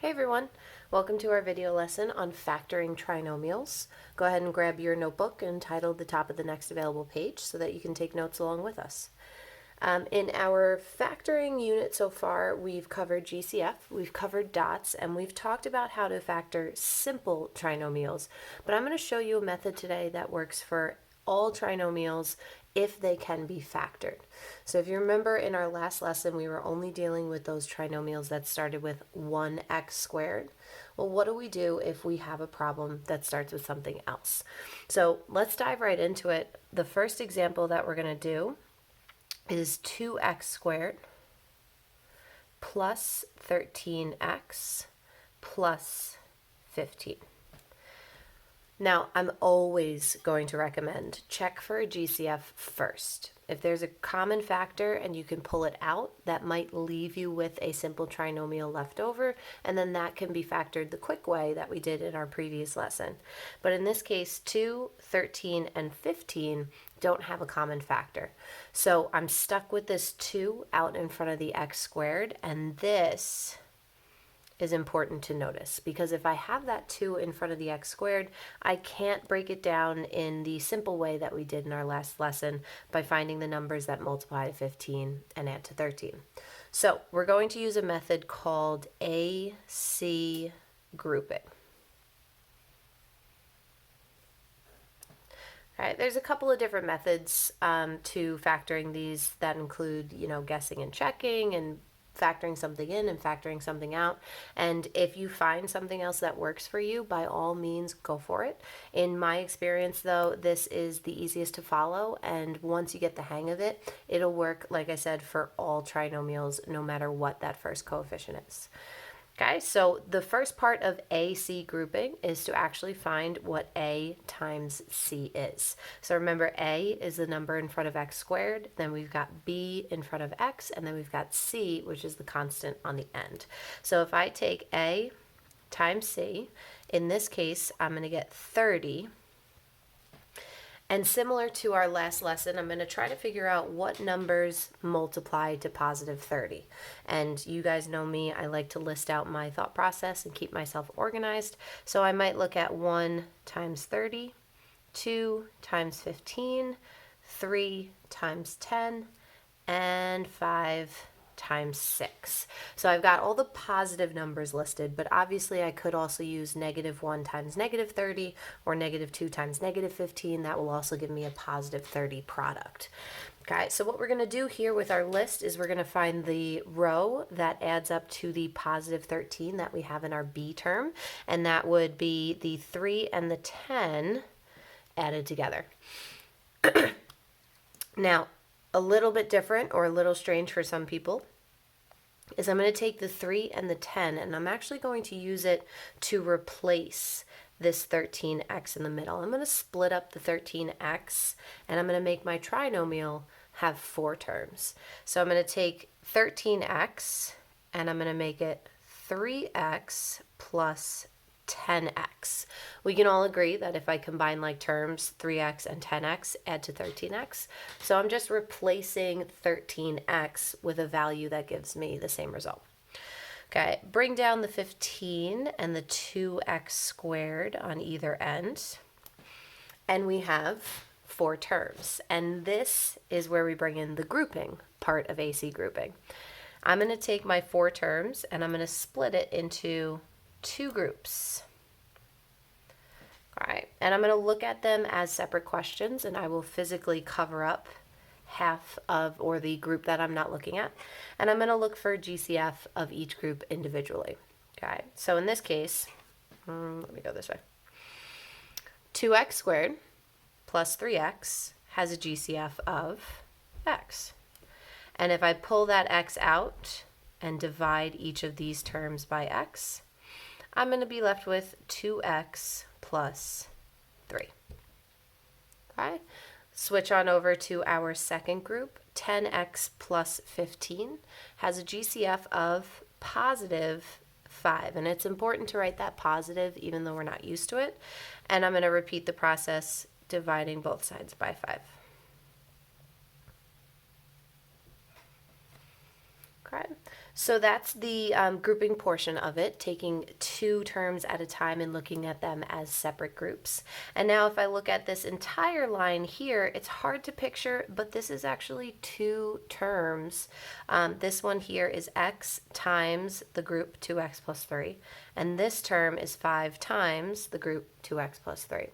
Hey everyone, welcome to our video lesson on factoring trinomials. Go ahead and grab your notebook and title at the top of the next available page so that you can take notes along with us. In our factoring unit so far, we've covered GCF, we've covered dots, and we've talked about how to factor simple trinomials. But I'm going to show you a method today that works for all trinomials if they can be factored. So if you remember in our last lesson, we were only dealing with those trinomials that started with 1x squared. Well, what do we do if we have a problem that starts with something else? So let's dive right into it. The first example that we're going to do is 2x squared plus 13x plus 15. Now, I'm always going to recommend check for a GCF first. If there's a common factor and you can pull it out, that might leave you with a simple trinomial left over, and then that can be factored the quick way that we did in our previous lesson. But in this case, 2, 13, and 15 don't have a common factor. So I'm stuck with this 2 out in front of the x squared, and this is important to notice because if I have that 2 in front of the x squared, I can't break it down in the simple way that we did in our last lesson by finding the numbers that multiply to 15 and add to 13. So we're going to use a method called AC grouping. All right, there's a couple of different methods to factoring these that include, guessing and checking and factoring something in and factoring something out. And if you find something else that works for you, by all means, go for it. In my experience, though, this is the easiest to follow. And once you get the hang of it, it'll work, like I said, for all trinomials, no matter what that first coefficient is. Okay, so the first part of AC grouping is to actually find what A times C is. So remember, A is the number in front of x squared, then we've got B in front of x, and then we've got C, which is the constant on the end. So if I take A times C, in this case, I'm going to get 30. And similar to our last lesson, I'm going to try to figure out what numbers multiply to positive 30. And you guys know me, I like to list out my thought process and keep myself organized. So I might look at 1 times 30, 2 times 15, 3 times 10, and 5 times 6. So I've got all the positive numbers listed, but obviously I could also use -1 times -30 or -2 times -15. That will also give me a positive 30 product. Okay, so what we're going to do here with our list is we're going to find the row that adds up to the positive 13 that we have in our B term, and that would be the 3 and the 10 added together. Now, a little bit different or a little strange for some people is I'm going to take the 3 and the 10 and I'm actually going to use it to replace this 13x in the middle. I'm going to split up the 13x and I'm going to make my trinomial have 4 terms. So I'm going to take 13x and I'm going to make it 3x plus 10x. We can all agree that if I combine like terms, 3x and 10x add to 13x. So I'm just replacing 13x with a value that gives me the same result. Okay, bring down the 15 and the 2x squared on either end. And we have 4 terms. And this is where we bring in the grouping part of AC grouping. I'm going to take my 4 terms and I'm going to split it into 2 groups. All right, and I'm going to look at them as separate questions and I will physically cover up half of or the group that I'm not looking at. And I'm going to look for GCF of each group individually. Okay, so in this case, let me go this way. 2x squared plus 3x has a GCF of x. And if I pull that x out and divide each of these terms by x, I'm going to be left with 2x plus 3. Okay, switch on over to our second group. 10x plus 15 has a GCF of positive 5. And it's important to write that positive even though we're not used to it. And I'm going to repeat the process dividing both sides by 5. Okay, So that's the grouping portion of it, taking two terms at a time and looking at them as separate groups. And now if I look at this entire line here, it's hard to picture, but this is actually two terms. This one here is x times the group 2x plus 3, and this term is 5 times the group 2x plus 3.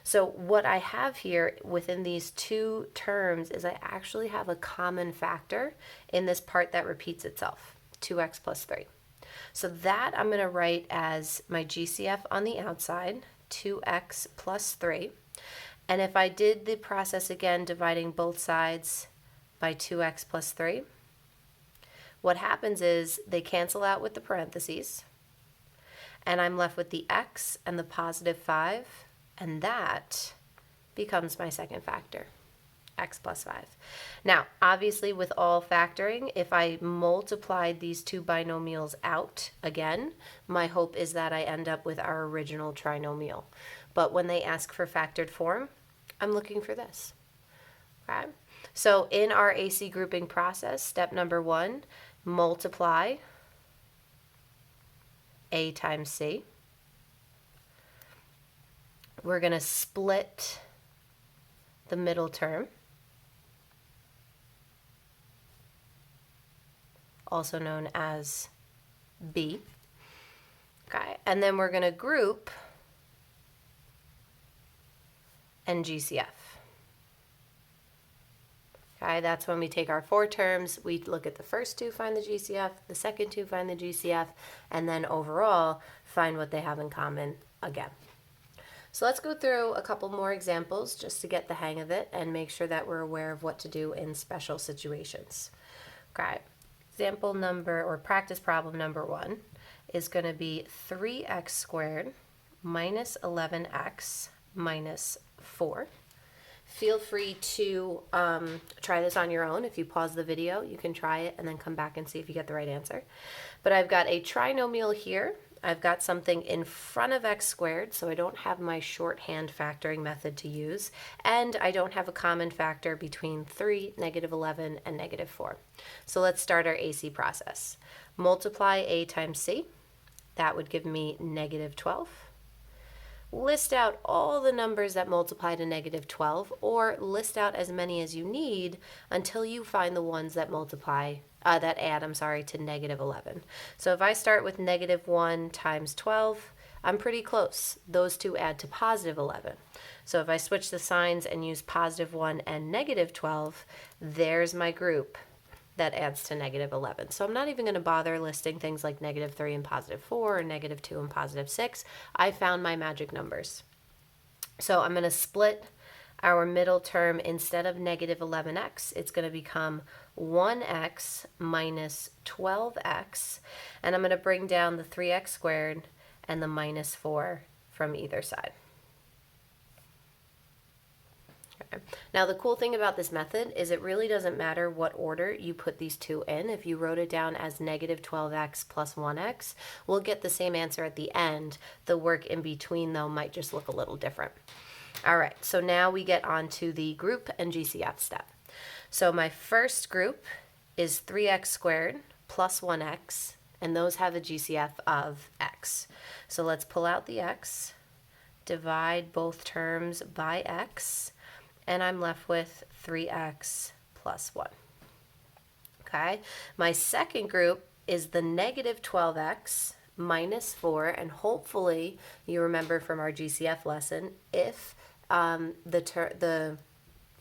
So what I have here within these two terms is I actually have a common factor in this part that repeats itself, 2x plus 3. So that I'm going to write as my GCF on the outside, 2x plus 3. And if I did the process again, dividing both sides by 2x plus 3, what happens is they cancel out with the parentheses, and I'm left with the x and the positive 5. And that becomes my second factor, x plus 5. Now, obviously with all factoring, if I multiplied these two binomials out again, my hope is that I end up with our original trinomial. But when they ask for factored form, I'm looking for this. Okay? So in our AC grouping process, step number 1, multiply A times C. We're going to split the middle term, also known as B. Okay, and then we're going to group and GCF. Okay, that's when we take our four terms, we look at the first two, find the GCF, the second two, find the GCF, and then overall find what they have in common again. So let's go through a couple more examples just to get the hang of it and make sure that we're aware of what to do in special situations. Okay, example number or practice problem number 1 is going to be 3x squared minus 11x minus 4. Feel free to try this on your own. If you pause the video, you can try it and then come back and see if you get the right answer. But I've got a trinomial here. I've got something in front of x squared, so I don't have my shorthand factoring method to use, and I don't have a common factor between 3, -11, and -4. So let's start our AC process. Multiply A times C. That would give me -12. List out all the numbers that multiply to -12, or list out as many as you need until you find the ones that add to -11. So if I start with -1 times 12, I'm pretty close. Those two add to +11. So if I switch the signs and use +1 and -12, there's my group that adds to -11. So I'm not even going to bother listing things like -3 and +4 or -2 and +6. I found my magic numbers. So I'm going to split our middle term. Instead of -11x, it's going to become 1x minus 12x. And I'm going to bring down the 3x squared and the -4 from either side. Now the cool thing about this method is it really doesn't matter what order you put these two in. If you wrote it down as -12x plus 1x, we'll get the same answer at the end. The work in between though might just look a little different. All right, so now we get on to the group and GCF step. So my first group is 3x squared plus 1x, and those have a GCF of x. So let's pull out the x, divide both terms by x, and I'm left with 3x plus 1. Okay, my second group is the -12x minus 4, and hopefully you remember from our GCF lesson, if the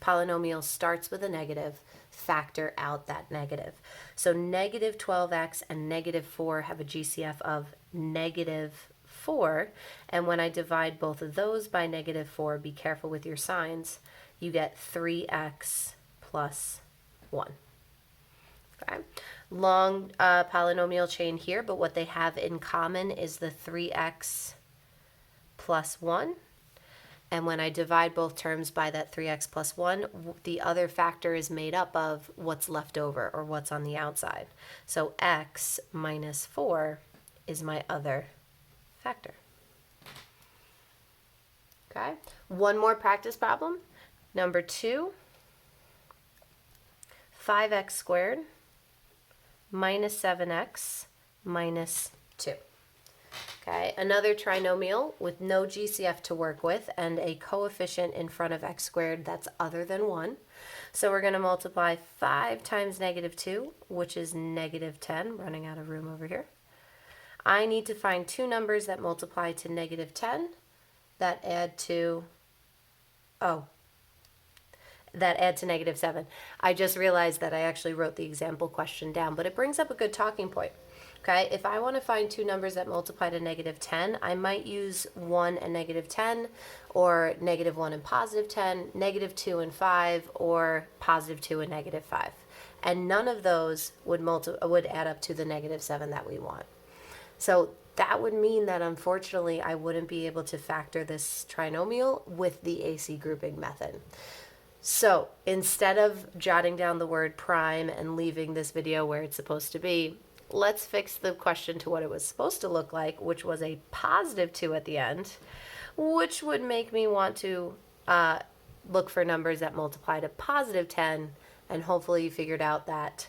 polynomial starts with a negative, factor out that negative. So -12x and -4 have a GCF of -4, and when I divide both of those by -4, be careful with your signs, you get 3x plus 1. Okay. Long polynomial chain here, but what they have in common is the 3x plus 1. And when I divide both terms by that 3x plus 1, the other factor is made up of what's left over or what's on the outside. So x minus 4 is my other factor. Okay, one more practice problem. Number 2, 5x squared minus 7x minus 2. Okay, another trinomial with no GCF to work with and a coefficient in front of x squared that's other than 1. So we're going to multiply 5 times negative 2, which is negative 10, running out of room over here. I need to find two numbers that multiply to negative 10 that add to, that add to negative 7. I just realized that I actually wrote the example question down, but it brings up a good talking point. Okay, if I want to find two numbers that multiply to negative 10, I might use 1 and negative 10, or negative 1 and positive 10, negative 2 and 5, or positive 2 and negative 5. And none of those would add up to the negative 7 that we want. So that would mean that unfortunately I wouldn't be able to factor this trinomial with the AC grouping method. So instead of jotting down the word prime and leaving this video where it's supposed to be, let's fix the question to what it was supposed to look like, which was a positive 2 at the end, which would make me want to look for numbers that multiply to positive 10, and hopefully you figured out that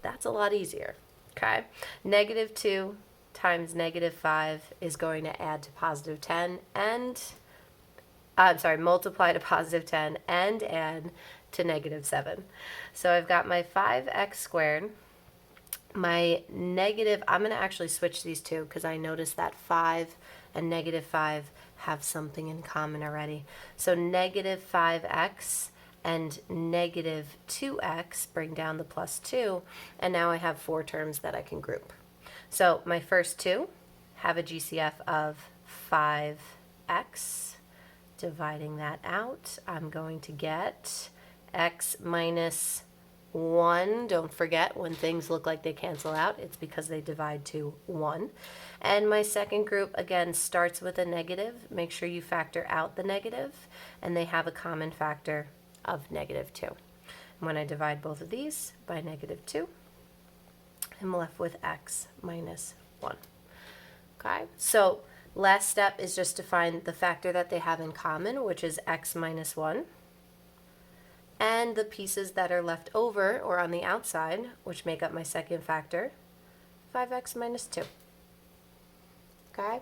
that's a lot easier. Okay, negative 2 times negative 5 is going to add to positive 10 and, multiply to positive 10 and add to negative 7. So I've got my 5x squared. My negative, I'm going to actually switch these two because I noticed that 5 and negative 5 have something in common already. So negative 5x and negative 2x bring down the plus 2, and now I have 4 terms that I can group. So my first two have a GCF of 5x. Dividing that out, I'm going to get x minus 1. Don't forget, when things look like they cancel out, it's because they divide to 1. And my second group, again, starts with a negative. Make sure you factor out the negative, and they have a common factor of negative 2. And when I divide both of these by negative 2, I'm left with x minus 1. Okay, so last step is just to find the factor that they have in common, which is x minus 1. And the pieces that are left over or on the outside, which make up my second factor, 5x minus 2. Okay,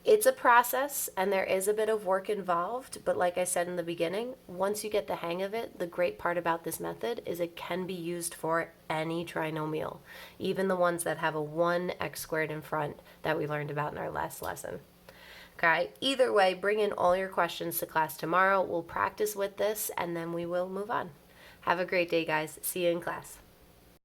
it's a process and there is a bit of work involved, but like I said in the beginning, once you get the hang of it, the great part about this method is it can be used for any trinomial, even the ones that have a 1x squared in front that we learned about in our last lesson. Okay, either way, bring in all your questions to class tomorrow. We'll practice with this and then we will move on. Have a great day, guys. See you in class.